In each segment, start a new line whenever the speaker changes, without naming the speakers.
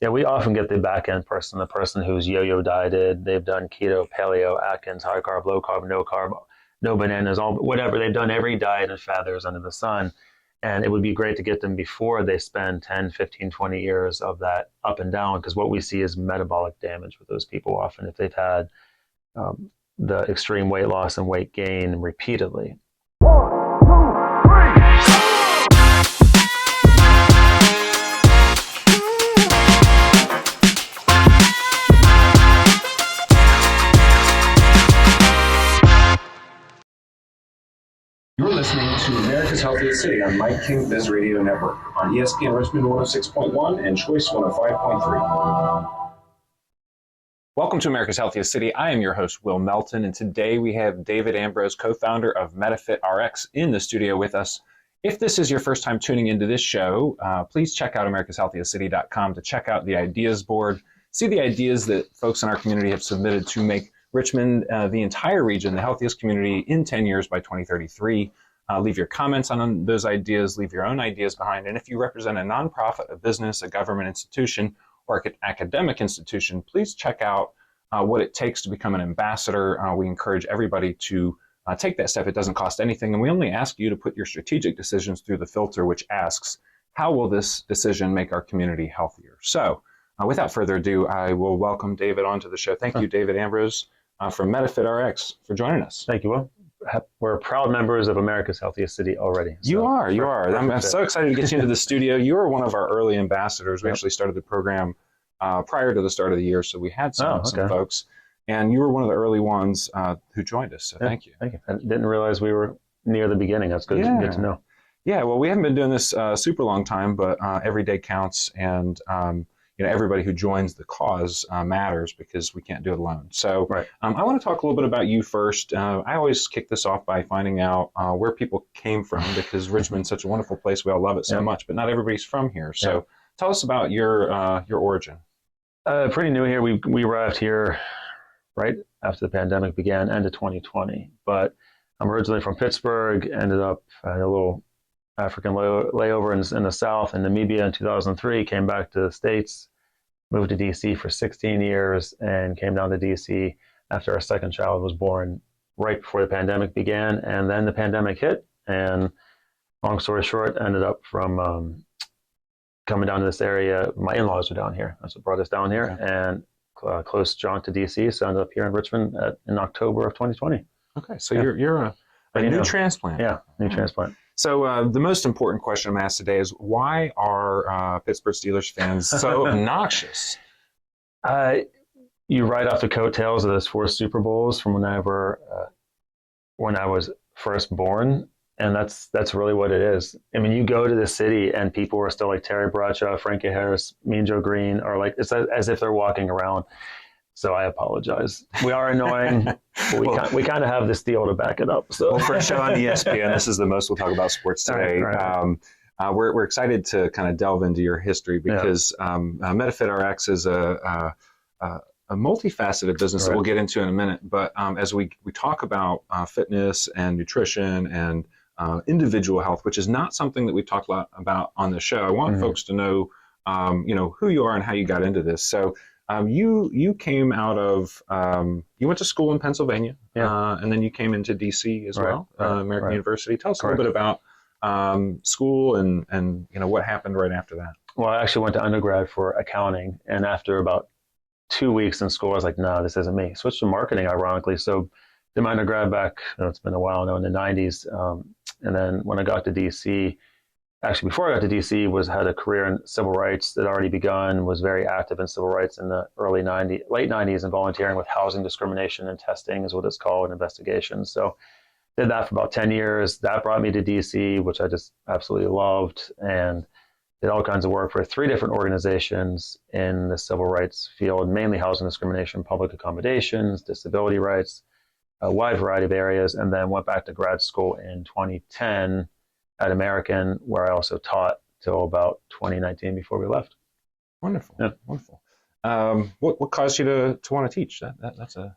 Yeah, we often get the back end person, the person who's yo-yo dieted. They've done keto, paleo, Atkins, high carb, low carb, no bananas, all whatever. They've done every diet and fad there's under the sun. And it would be great to get them before they spend 10, 15, 20 years of that up and down, because what we see is metabolic damage with those people often if they've had um, the extreme weight loss and weight gain repeatedly.
You're listening to America's Healthiest City on Mike King Biz Radio Network on ESPN Richmond 106.1 and Choice 105.3. Welcome to America's Healthiest City. I am your host, Will Melton, and today we have David Ambrose, co-founder of MetafitRX, in the studio with us. If this is your first time tuning into this show, please check out americashealthiestcity.com to check out the ideas board, see the ideas that folks in our community have submitted to make Richmond, the entire region, the healthiest community in 10 years by 2033. Leave your comments on those ideas, leave your own ideas behind. And if you represent a nonprofit, a business, a government institution, or an academic institution, please check out what it takes to become an ambassador. We encourage everybody to take that step. It doesn't cost anything. And we only ask you to put your strategic decisions through the filter, which asks, how will this decision make our community healthier? So without further ado, I will welcome David onto the show. Thank you, David Ambrose, from MetafitRX, for joining us.
Thank you, Will. We're proud members of America's Healthiest City already. So
you are. I'm so excited to get you into the studio. You were one of our early ambassadors. We actually started the program prior to the start of the year, so we had some folks, and you were one of the early ones who joined us, so thank you.
Thank you. I didn't realize we were near the beginning. That's good, good to know.
Yeah, well, we haven't been doing this super long time, but every day counts, and everybody who joins the cause matters, because we can't do it alone. So I want to talk a little bit about you first. I always kick this off by finding out where people came from, because Richmond's such a wonderful place. We all love it so much, but not everybody's from here. So tell us about your origin.
Pretty new here. We arrived here right after the pandemic began, end of 2020. But I'm originally from Pittsburgh, ended up a little African layover in the South, in Namibia in 2003, came back to the States, moved to DC for 16 years, and came down to DC after our second child was born right before the pandemic began. And then the pandemic hit, and long story short, ended up from coming down to this area. My in-laws are down here. That's what brought us down here, and close jaunt to DC. So I ended up here in Richmond in October of 2020.
Okay, so you're a new transplant.
Yeah, new transplant.
So the most important question I'm asked today is, why are Pittsburgh Steelers fans so obnoxious?
You ride off the coattails of those 4 Super Bowls from when I was first born, and that's really what it is. I mean, you go to the city and people are still like Terry Bradshaw, Frankie Harris, Mean Joe Green, or like it's as if they're walking around. So I apologize. We are annoying, but we kind of have this deal to back it up. So
for a show on ESPN, this is the most we'll talk about sports today. Right. We're excited to kind of delve into your history, because MetafitRX is a multifaceted business that we'll get into in a minute. But as we talk about fitness and nutrition and individual health, which is not something that we've talked a lot about on the show, I want folks to know, who you are and how you got into this. So. You came out of, you went to school in Pennsylvania, and then you came into DC as well, American University. Tell us a little bit about school and what happened right after that.
Well, I actually went to undergrad for accounting, and after about 2 weeks in school, I was like, no, this isn't me. Switched to marketing, ironically. So did my undergrad back, it's been a while now, in the 90s. And then when I got to DC, actually, before I got to DC, had a career in civil rights that had already begun, was very active in civil rights in the late 90s, and volunteering with housing discrimination and testing is what it's called, investigations. So did that for about 10 years. That brought me to DC, which I just absolutely loved, and did all kinds of work for 3 different organizations in the civil rights field, mainly housing discrimination, public accommodations, disability rights, a wide variety of areas, and then went back to grad school in 2010 at American, where I also taught till about 2019 before we left.
Wonderful, wonderful. What caused you to want to teach? That's a.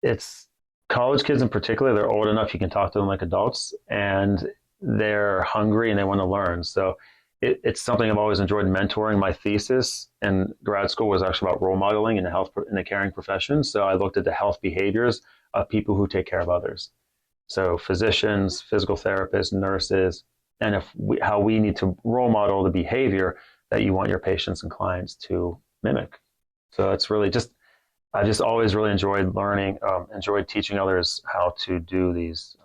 It's college kids in particular. They're old enough you can talk to them like adults, and they're hungry and they want to learn. So it's something I've always enjoyed mentoring. My thesis in grad school was actually about role modeling in the caring profession. So I looked at the health behaviors of people who take care of others. So physicians, physical therapists, nurses, and how we need to role model the behavior that you want your patients and clients to mimic. So it's really just I just always really enjoyed learning, enjoyed teaching others how to do these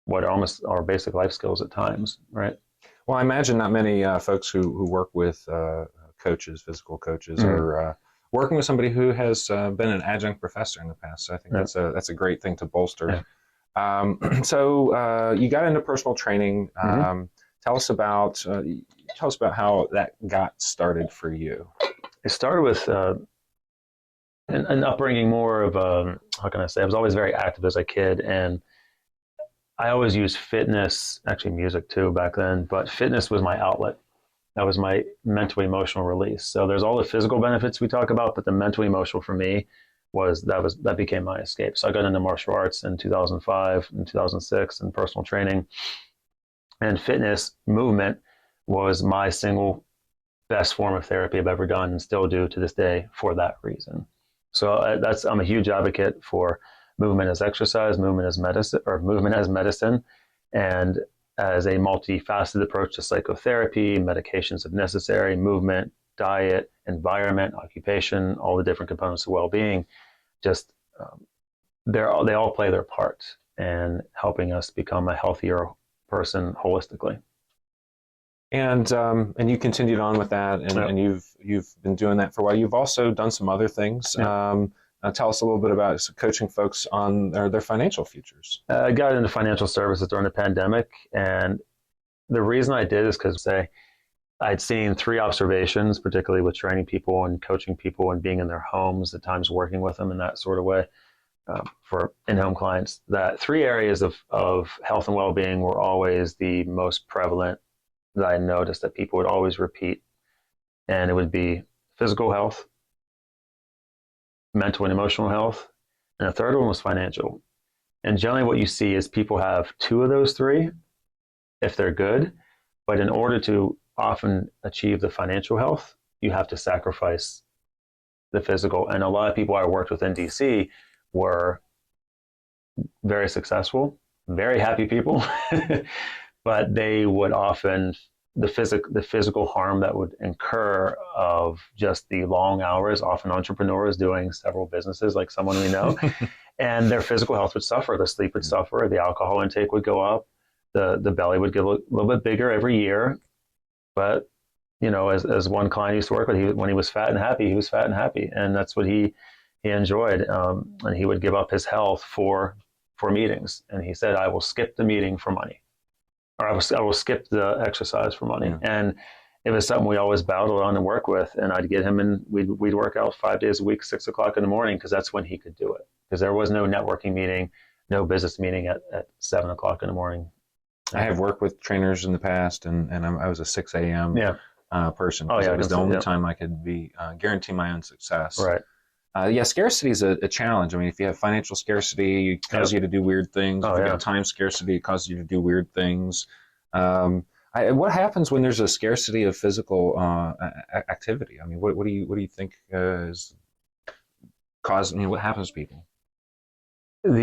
what almost are basic life skills at times, right?
Well, I imagine not many folks who work with coaches, physical coaches,
Mhm.
are working with somebody who has been an adjunct professor in the past. So I think that's a great thing to bolster.
Yeah.
So you got into personal training.
Mhm.
Tell us about how that got started for you.
It started with an upbringing more of how can I say? I was always very active as a kid, and I always used fitness, actually music too back then, but fitness was my outlet. That was my mental emotional release. So there's all the physical benefits we talk about, but the mental emotional for me that became my escape. So I got into martial arts in 2005 and 2006 and personal training, and fitness movement was my single best form of therapy I've ever done and still do to this day for that reason. So I'm a huge advocate for movement as exercise, movement as medicine, or movement as medicine, and as a multifaceted approach to psychotherapy, medications if necessary, movement, diet, environment, occupation, all the different components of well-being. Just they all play their part in helping us become a healthier person holistically.
And you continued on with that, and you've been doing that for a while. You've also done some other things.
Yeah.
Tell us a little bit about coaching folks on their financial futures.
I got into financial services during the pandemic, and the reason I did is because I'd seen three observations, particularly with training people and coaching people and being in their homes, at times working with them in that sort of way for in-home clients, that three areas of health and well-being were always the most prevalent that I noticed that people would always repeat. And it would be physical health, mental and emotional health, and the third one was financial. And generally what you see is people have two of those three if they're good, but in order to often achieve the financial health, you have to sacrifice the physical. And a lot of people I worked with in DC were very successful, very happy people, but they would often the physical harm that would incur of just the long hours, often entrepreneurs doing several businesses like someone we know, and their physical health would suffer, the sleep would suffer, the alcohol intake would go up, the belly would get a little bit bigger every year. But as one client used to work with, when he was fat and happy, he was fat and happy, and that's what he enjoyed. And he would give up his health for meetings, and he said, "I will skip the meeting for money." Or I will skip the exercise for money. Yeah. And it was something we always battled on and work with. And I'd get him in, we'd work out 5 days a week, 6 o'clock in the morning, because that's when he could do it. Because there was no networking meeting, no business meeting at 7 o'clock in the morning.
I have worked with trainers in the past, and I was a 6 a.m. Person.
Oh, yeah,
it was the only time I could guarantee my own success.
Right.
Scarcity is a challenge. I mean, if you have financial scarcity, it causes you to do weird things. If you have time scarcity, it causes you to do weird things. What happens when there's a scarcity of physical activity? I mean, what do you think is causing? I mean, what happens to people?
To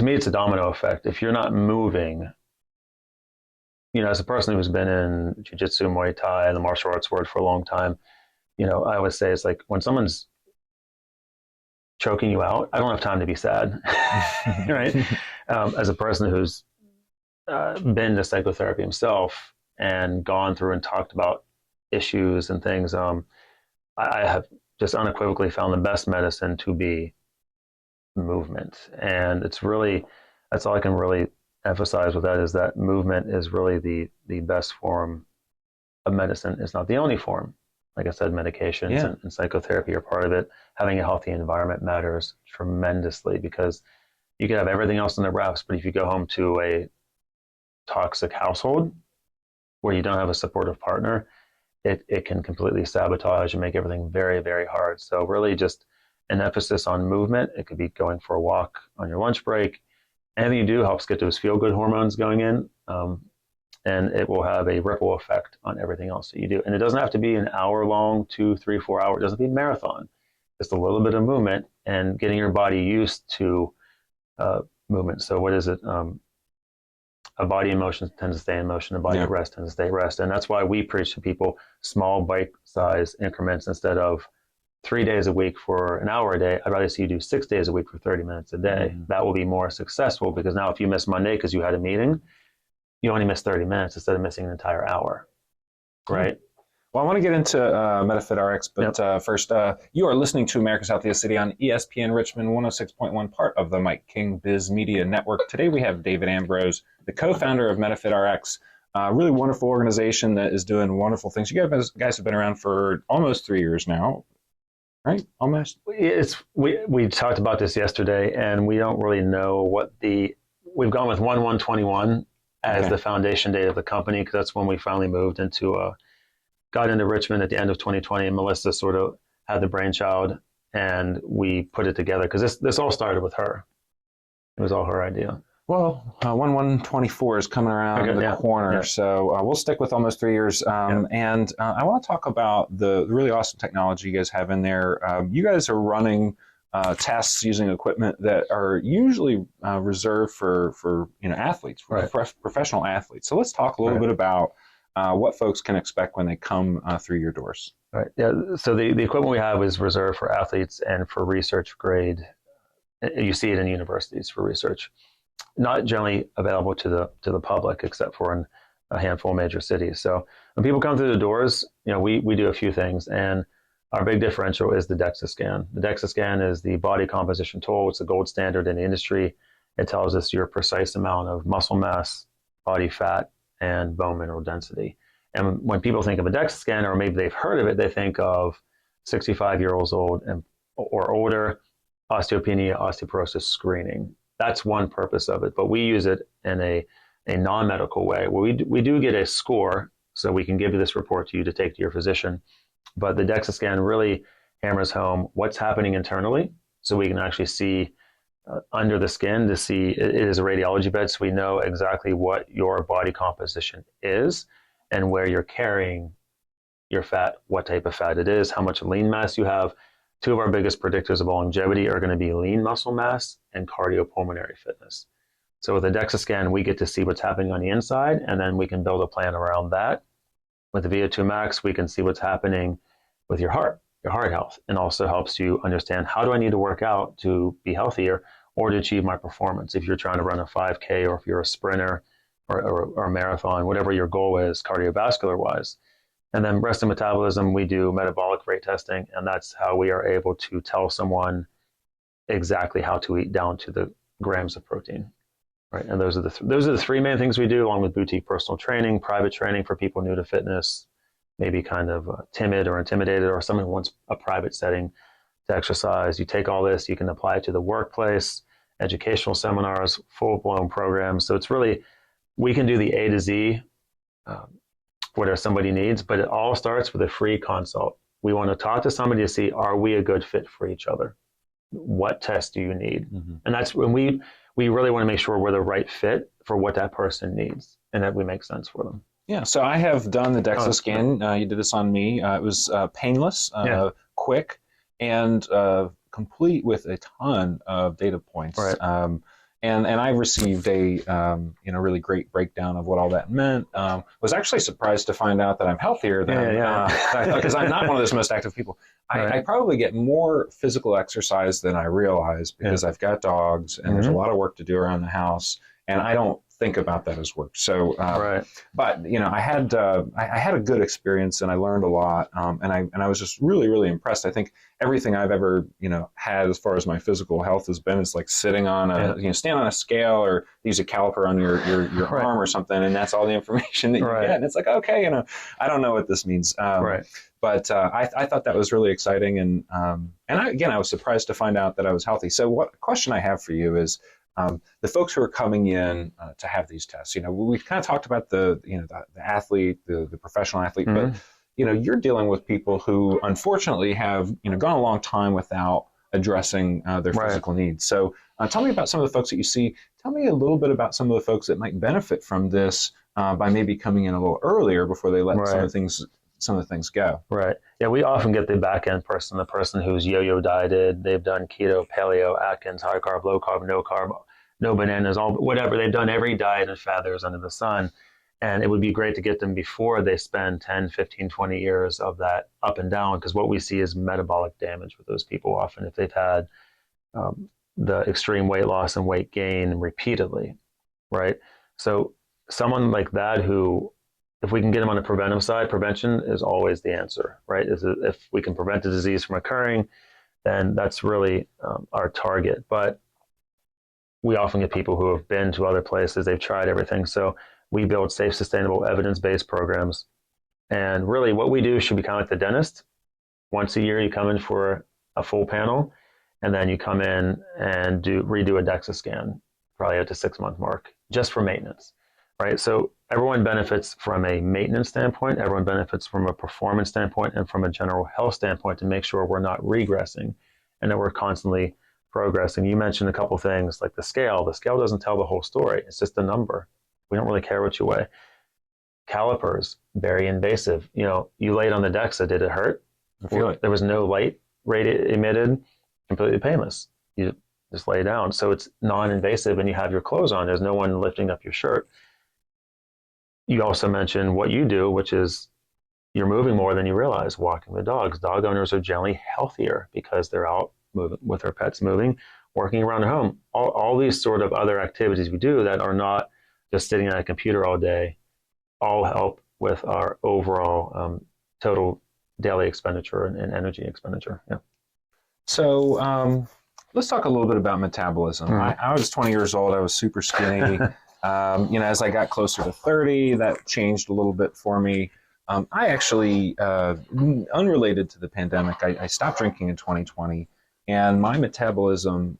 me, it's a domino effect. If you're not moving, as a person who's been in jiu-jitsu, Muay Thai, and the martial arts world for a long time, I would say it's like when someone's choking you out, I don't have time to be sad, right? As a person who's been to psychotherapy himself and gone through and talked about issues and things, I have just unequivocally found the best medicine to be movement. And that's all I can really emphasize with that, is that movement is really the best form of medicine. It's not the only form. Like I said, medications and psychotherapy are part of it. Having a healthy environment matters tremendously, because you can have everything else in the wraps, but if you go home to a toxic household where you don't have a supportive partner, it can completely sabotage and make everything very, very hard. So really just an emphasis on movement. It could be going for a walk on your lunch break. Anything you do helps get those feel-good hormones going in. and it will have a ripple effect on everything else that you do. And it doesn't have to be an hour long, 2, 3, 4 hours. It doesn't have to be a marathon. Just a little bit of movement and getting your body used to movement. So what is it? A body in motion tends to stay in motion. A body at rest tends to stay at rest. And that's why we preach to people small bite-size increments instead of 3 days a week for an hour a day. I'd rather see you do 6 days a week for 30 minutes a day. That will be more successful, because now if you miss Monday because you had a meeting, you only miss 30 minutes instead of missing an entire hour, right?
Well, I want to get into MetafitRX, but first, you are listening to America's Healthiest City on ESPN Richmond 106.1, part of the Mike King Biz Media Network. Today we have David Ambrose, the co-founder of MetafitRX, a really wonderful organization that is doing wonderful things. You guys have been around for almost 3 years now, right? Almost?
We talked about this yesterday, and we don't really know what we've gone with 1/1/21 as the foundation date of the company, because that's when we finally moved got into Richmond at the end of 2020, and Melissa sort of had the brainchild, and we put it together because this all started with her. It was all her idea.
Well, 1/1/24 is coming around the corner, so we'll stick with almost 3 years. And I want to talk about the really awesome technology you guys have in there. You guys are running tests using equipment that are usually reserved for athletes, for professional athletes. So let's talk a little bit about what folks can expect when they come through your doors.
Right. Yeah. So the equipment we have is reserved for athletes and for research grade. You see it in universities for research. Not generally available to the public, except for in a handful of major cities. So when people come through the doors, we do a few things, and our big differential is the DEXA scan. The DEXA scan is the body composition tool. It's the gold standard in the industry. It tells us your precise amount of muscle mass, body fat, and bone mineral density. And when people think of a DEXA scan, or maybe they've heard of it, they think of 65-year-olds old or older, osteopenia, osteoporosis screening. That's one purpose of it, but we use it in a non-medical way. We do get a score, so we can give this report to you to take to your physician. But the DEXA scan really hammers home what's happening internally, so we can actually see under the skin to see it is a radiology bed, so we know exactly what your body composition is and where you're carrying your fat, what type of fat it is, how much lean mass you have. Two of our biggest predictors of longevity are going to be lean muscle mass and cardiopulmonary fitness. So with the DEXA scan, we get to see what's happening on the inside, and then we can build a plan around that. With the VO2 max, we can see what's happening with your heart health, and also helps you understand, how do I need to work out to be healthier or to achieve my performance? If you're trying to run a 5K, or if you're a sprinter or a marathon, whatever your goal is cardiovascular wise. And then rest and metabolism, we do metabolic rate testing, and that's how we are able to tell someone exactly how to eat down to the grams of protein. Right, and those are the three main things we do, along with boutique personal training, private training for people new to fitness, maybe kind of timid or intimidated, or someone who wants a private setting to exercise. You take all this, you can apply it to the workplace, educational seminars, full-blown programs. So it's really, we can do the A to Z, whatever somebody needs, but it all starts with a free consult. We want to talk to somebody to see, are we a good fit for each other? What test do you need? And that's when we really want to make sure we're the right fit for what that person needs, and that we make sense for them.
Yeah, so I have done the DEXA scan. You did this on me. It was painless, quick, and complete with a ton of data points.
Right.
And I received a really great breakdown of what all that meant. Was actually surprised to find out that I'm healthier than because I'm not one of those most active people. I probably get more physical exercise than I realize, because I've got dogs and there's a lot of work to do around the house, and I don't think about that as work. So, but I had a good experience, and I learned a lot, and I was just really, really impressed. I think everything I've ever had as far as my physical health has been, it's like sitting on a stand on a scale, or use a caliper on your arm or something, and that's all the information that you get. And it's like, okay, I don't know what this means. But I thought that was really exciting, and I was surprised to find out that I was healthy. So what question I have for you is, the folks who are coming in to have these tests, we've kind of talked about the athlete, the professional athlete, but you're dealing with people who unfortunately have gone a long time without addressing their physical needs. So tell me about some of the folks that you see. Tell me a little bit about some of the folks that might benefit from this by maybe coming in a little earlier before they let
Right.
some of the things go.
Right. Yeah, we often get the back end person, the person who's yo-yo dieted. They've done keto, paleo, Atkins, high carb, low carb, no bananas, all whatever. They've done every diet and fad there's under the sun. And it would be great to get them before they spend 10, 15, 20 years of that up and down, because what we see is metabolic damage with those people often if they've had the extreme weight loss and weight gain repeatedly, right? So someone like that who, if we can get them on the preventive side, prevention is always the answer, right? If we can prevent the disease from occurring, then that's really our target. But we often get people who have been to other places, they've tried everything. So we build safe, sustainable, evidence-based programs. And really what we do should be kind of like the dentist. Once a year, you come in for a full panel, and then you come in and redo a DEXA scan, probably at the 6-month mark, just for maintenance, right? So everyone benefits from a maintenance standpoint, everyone benefits from a performance standpoint, and from a general health standpoint to make sure we're not regressing and that we're constantly progressing. You mentioned a couple things like the scale. The scale doesn't tell the whole story. It's just a number. We don't really care what you weigh. Calipers, very invasive. You laid on the DEXA, did it hurt?
I feel it.
There was no light emitted, completely painless. You just lay down. So it's non-invasive and you have your clothes on. There's no one lifting up your shirt. You also mentioned what you do, which is you're moving more than you realize, walking the dogs. Dog owners are generally healthier because they're out moving with their pets, moving, working around the home. All these sort of other activities we do that are not just sitting at a computer all day, all help with our overall total daily expenditure and energy expenditure. Yeah.
So let's talk a little bit about metabolism. I was 20 years old. I was super skinny. As I got closer to 30, that changed a little bit for me. I actually, unrelated to the pandemic, I stopped drinking in 2020, and my metabolism,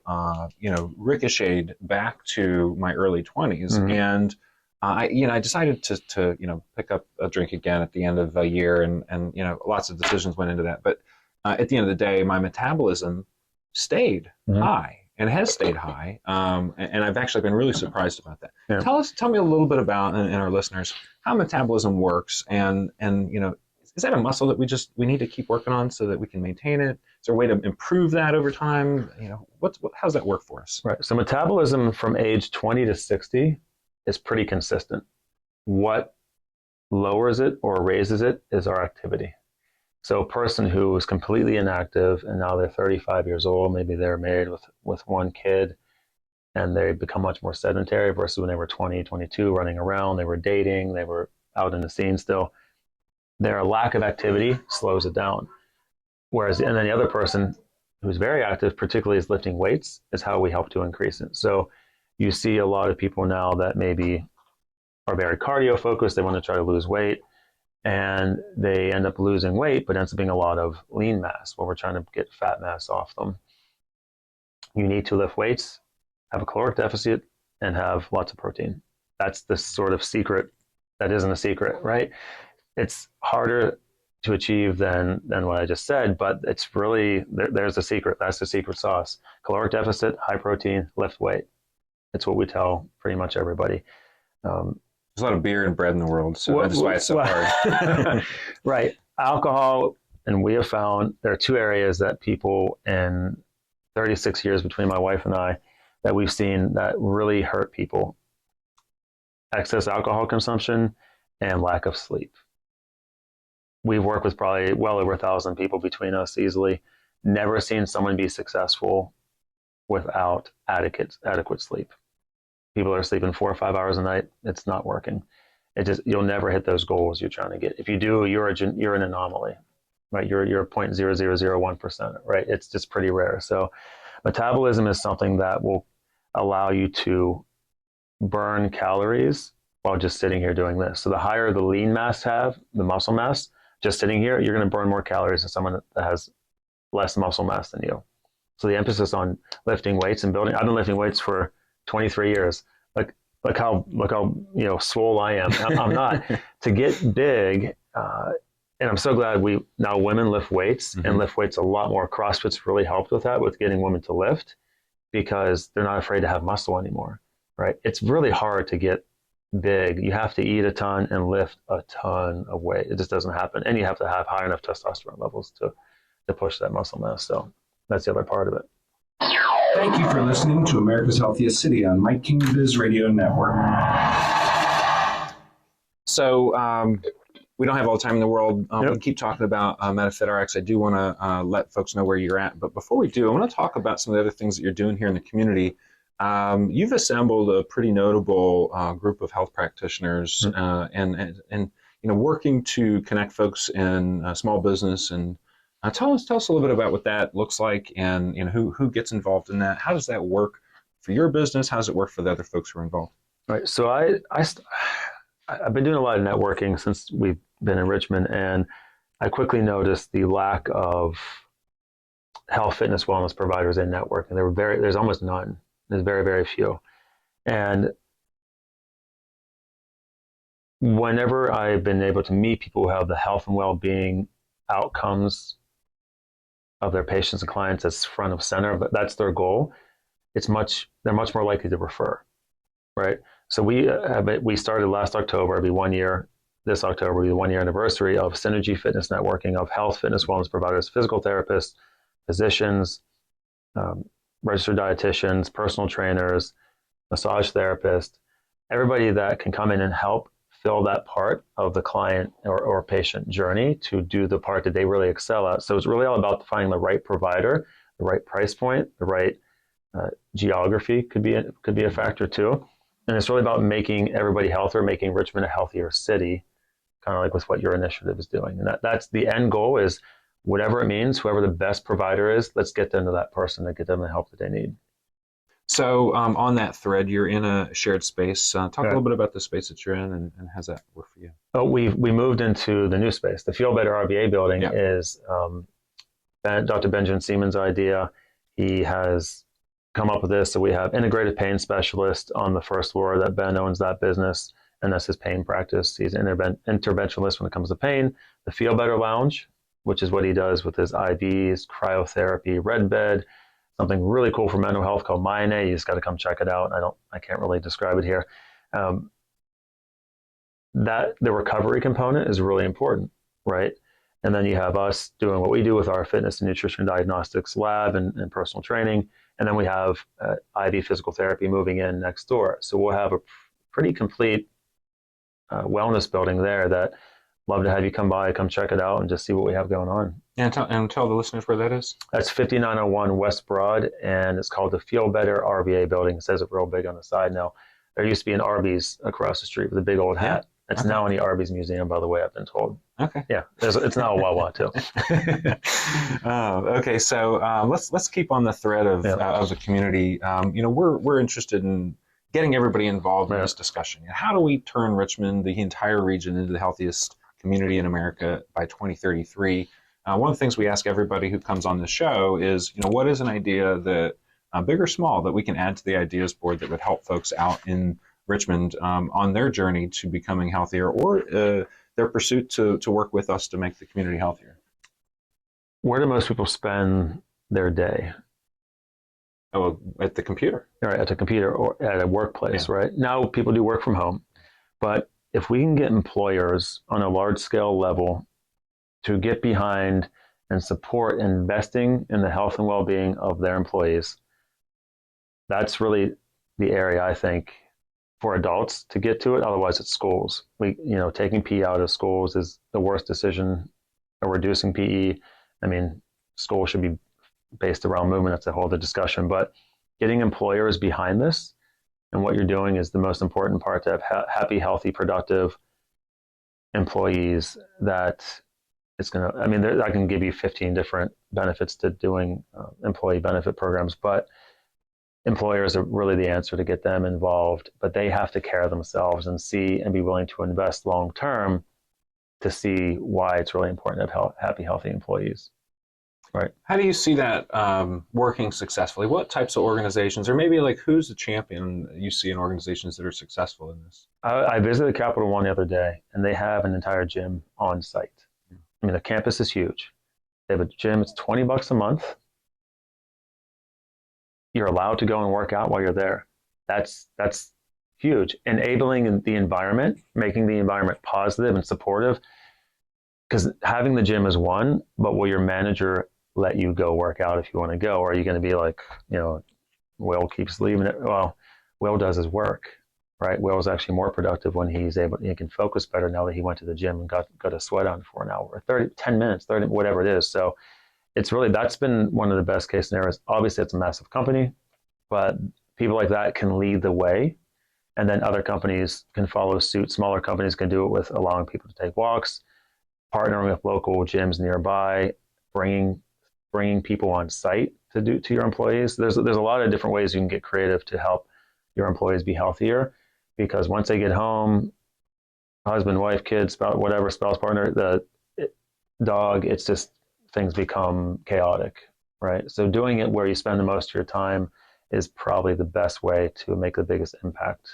ricocheted back to my early 20s. And I decided to pick up a drink again at the end of a year, and lots of decisions went into that. But at the end of the day, my metabolism stayed high and has stayed high. And I've actually been really surprised about that. Yeah. Tell me a little bit about, and our listeners, how metabolism works, and is that a muscle that we need to keep working on so that we can maintain it? Is there a way to improve that over time? How's that work for us?
Right. So metabolism from age 20 to 60 is pretty consistent. What lowers it or raises it is our activity. So a person who is completely inactive and now they're 35 years old, maybe they're married with one kid, and they become much more sedentary versus when they were 20, 22, running around, they were dating, they were out in the scene still. Their lack of activity slows it down. And then the other person who's very active, particularly is lifting weights, is how we help to increase it. So you see a lot of people now that maybe are very cardio focused, they want to try to lose weight, and they end up losing weight, but ends up being a lot of lean mass where we're trying to get fat mass off them. You need to lift weights, have a caloric deficit, and have lots of protein. That's the sort of secret that isn't a secret, right? It's harder to achieve than what I just said, but it's really, there's the secret. That's the secret sauce. Caloric deficit, high protein, lift weight. It's what we tell pretty much everybody.
There's a lot of beer and bread in the world, so that's why it's so hard.
Right. Alcohol, and we have found there are two areas that people in 36 years between my wife and I that we've seen that really hurt people. Excess alcohol consumption and lack of sleep. We've worked with probably well over 1,000 people between us easily. Never seen someone be successful without adequate sleep. People are sleeping 4 or 5 hours a night. It's not working. You'll never hit those goals you're trying to get. If you do, you're an anomaly, right? You're 0.0001%, right? It's just pretty rare. So metabolism is something that will allow you to burn calories while just sitting here doing this. So the higher the lean mass the muscle mass, just sitting here, you're going to burn more calories than someone that has less muscle mass than you. So the emphasis on lifting weights and building. I've been lifting weights for 23 years. Look how swole I am. I'm not. To get big, and I'm so glad now women lift weights and lift weights a lot more. CrossFit's really helped with that, with getting women to lift, because they're not afraid to have muscle anymore, right? It's really hard to get big, you have to eat a ton and lift a ton of weight. It just doesn't happen. And you have to have high enough testosterone levels to push that muscle mass. So that's the other part of it.
Thank you for listening to America's Healthiest City on Mike King Biz Radio Network.
So we don't have all the time in the world.
Yep.
We keep talking about MetafitRX. I do want to let folks know where you're at. But before we do, I want to talk about some of the other things that you're doing here in the community. You've assembled a pretty notable group of health practitioners and working to connect folks in small business. And tell us a little bit about what that looks like, and who gets involved in that. How does that work for your business? How does it work for the other folks who are involved?
Right. So I've been doing a lot of networking since we've been in Richmond, and I quickly noticed the lack of health, fitness, wellness providers in networking. There's almost none. There's very, very few. And whenever I've been able to meet people who have the health and well-being outcomes of their patients and clients as front of center, but that's their goal, they're much more likely to refer, right? So we started last October. It'll be 1 year. This October will be the 1 year anniversary of Synergy Fitness Networking of health, fitness, wellness providers, physical therapists, physicians, registered dietitians, personal trainers, massage therapists, everybody that can come in and help fill that part of the client or patient journey to do the part that they really excel at. So it's really all about finding the right provider, the right price point, the right geography could be a factor too. And it's really about making everybody healthier, making Richmond a healthier city, kind of like with what your initiative is doing. And that's the end goal, is whatever it means, whoever the best provider is, let's get them to that person and get them the help that they need.
So on that thread, you're in a shared space. Talk a little bit about the space that you're in, and how's that work for you?
Oh, we moved into the new space. The Feel Better RVA building is Dr. Benjamin Siemens' idea. He has come up with this. So we have integrated pain specialist on the first floor. That Ben owns that business, and that's his pain practice. He's an interventionalist when it comes to pain. The Feel Better Lounge, which is what he does with his IVs, cryotherapy, red bed, something really cool for mental health called Myane. You just got to come check it out. I can't really describe it here. That the recovery component is really important, right? And then you have us doing what we do with our fitness and nutrition diagnostics lab and personal training. And then we have IV physical therapy moving in next door. So we'll have a pretty complete wellness building there that love to have you come by, come check it out, and just see what we have going on.
And tell the listeners where that is.
That's 5901 West Broad, and it's called the Feel Better RVA building. It says it real big on the side now. There used to be an Arby's across the street with a big old hat. It's now in the Arby's Museum, by the way, I've been told.
Okay.
Yeah, it's now a Wawa too.
Okay, so let's keep on the thread of the community. We're interested in getting everybody involved in this discussion. How do we turn Richmond, the entire region, into the healthiest community in America by 2033? One of the things we ask everybody who comes on the show is, what is an idea that, big or small, that we can add to the ideas board that would help folks out in Richmond on their journey to becoming healthier, or their pursuit to work with us to make the community healthier?
Where do most people spend their day?
Oh, at the computer.
Right, at the computer or at a workplace, right? Now people do work from home. But if we can get employers on a large scale level to get behind and support investing in the health and well-being of their employees, that's really the area, I think, for adults to get to it. Otherwise, it's schools. Taking PE out of schools is the worst decision, or reducing PE. I mean, school should be based around movement. That's a whole other discussion. But getting employers behind this and what you're doing is the most important part, to have happy, healthy, productive employees. That it's going to, I can give you 15 different benefits to doing employee benefit programs, but employers are really the answer to get them involved. But they have to care themselves and see and be willing to invest long term to see why it's really important to have happy, healthy employees. Right.
How do you see that working successfully? What types of organizations, or maybe who's the champion you see in organizations that are successful in this?
I visited Capital One the other day, and they have an entire gym on site. I mean, the campus is huge. They have a gym. It's $20 a month. You're allowed to go and work out while you're there. That's huge. Enabling the environment, making the environment positive and supportive. Because having the gym is one, but will your manager let you go work out if you want to go? Or are you going to be like, Will keeps leaving it? Well, Will does his work, right? Will is actually more productive when he can focus better now that he went to the gym and got a sweat on for an hour, or 10 minutes, 30, whatever it is. So that's been one of the best case scenarios. Obviously, it's a massive company, but people like that can lead the way, and then other companies can follow suit. Smaller companies can do it with allowing people to take walks, partnering with local gyms nearby, bringing people on site to your employees. There's a lot of different ways you can get creative to help your employees be healthier, because once they get home, husband, wife, kids, spouse, partner, the dog, it's just things become chaotic, right? So doing it where you spend the most of your time is probably the best way to make the biggest impact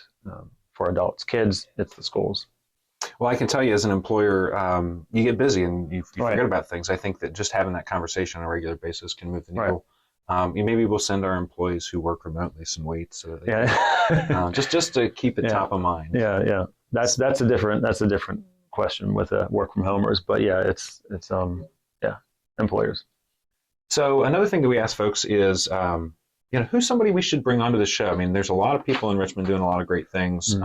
for adults. Kids, it's the schools.
Well, I can tell you as an employer, you get busy and you forget about things. I think that just having that conversation on a regular basis can move the needle. Maybe we'll send our employees who work remotely some weights, so that just to keep it top of mind.
Yeah. That's a different question with work from homers, but it's employers.
So another thing that we ask folks is, who's somebody we should bring onto the show? I mean, there's a lot of people in Richmond doing a lot of great things.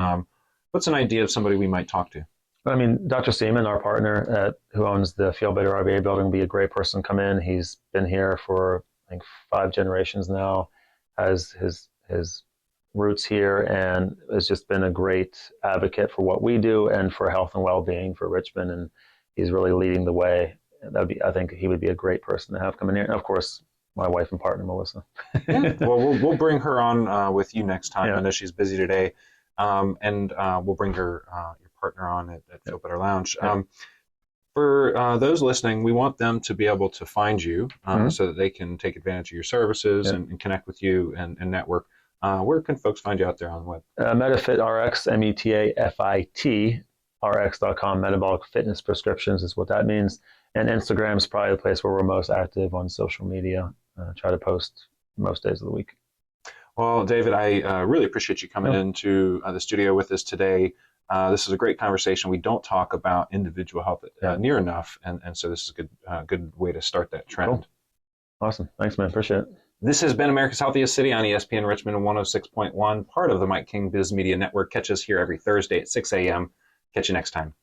What's an idea of somebody we might talk to?
I mean, Dr. Seaman, our partner who owns the Feel Better RVA building, would be a great person to come in. He's been here for, I think, 5 generations now, has his roots here, and has just been a great advocate for what we do and for health and well-being for Richmond. And he's really leading the way. I think he would be a great person to have come in here. And of course, my wife and partner, Melissa.
Well, we'll bring her on with you next time. I know she's busy today. And we'll bring your partner on at Feel Better Lounge. For those listening, we want them to be able to find you so that they can take advantage of your services and connect with you and network. Where can folks find you out there on the web?
MetafitRX, METAFIT, RX.com. Metabolic fitness prescriptions is what that means. And Instagram is probably the place where we're most active on social media. Try to post most days of the week.
Well, David, I really appreciate you coming into the studio with us today. This is a great conversation. We don't talk about individual health near enough, and so this is a good way to start that trend.
Cool. Awesome. Thanks, man. Appreciate it.
This has been America's Healthiest City on ESPN Richmond 106.1, part of the Mike King Biz Media Network. Catch us here every Thursday at 6 a.m. Catch you next time.